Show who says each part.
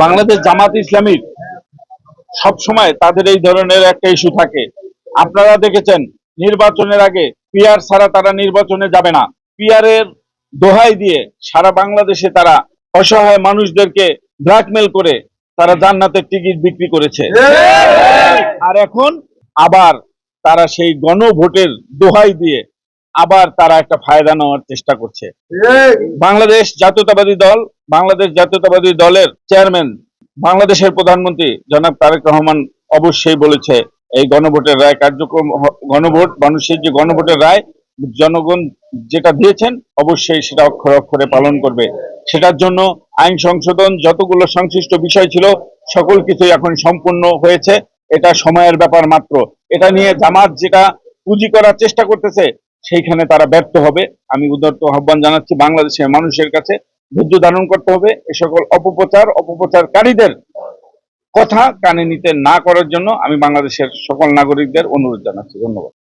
Speaker 1: বাংলাদেশ জামাত ইসলামীর সব সময় তাদের এই ধরনের একটা ইস্যু থাকে। আপনারা দেখেছেন নির্বাচনের আগে পিআর ছাড়া তারা নির্বাচনে যাবে না। পিআরের দোহাই দিয়ে সারা বাংলাদেশে তারা অসহায় মানুষদেরকে ব্ল্যাকমেল করে তারা জান্নাতের টিকিট বিক্রি করেছে। আর এখন আবার তারা সেই গণভোটের দোহাই দিয়ে আবার তারা একটা ফায়দা নেওয়ার চেষ্টা করছে। বাংলাদেশ জাতীয়তাবাদী দলের চেয়ারম্যান, বাংলাদেশের প্রধানমন্ত্রী জনাব তারেক রহমান অবশ্যই বলেছে এই গণভোটের রায় কার্যক্রম, গণভোট মানুষের যে গণভোটের রায় জনগণ যেটা দিয়েছেন অবশ্যই সেটা অক্ষরে অক্ষরে পালন করবে। সেটার জন্য আইন সংশোধন যতগুলো সংশ্লিষ্ট বিষয় ছিল সকল কিছুই এখন সম্পূর্ণ হয়েছে। এটা সময়ের ব্যাপার মাত্র। এটা নিয়ে জামাত যেটা পুঁজি করার চেষ্টা করতেছে সেইখানে তারা ব্যর্থ হবে। আমি উদাত্ত আহ্বান জানাচ্ছি বাংলাদেশের মানুষের কাছে ধৈর্য ধারণ করতে হবে। এ সকল অপপ্রচারকারীদের কথা কানে নিতে না করার জন্য আমি বাংলাদেশের সকল নাগরিকদের অনুরোধ জানাচ্ছি। ধন্যবাদ।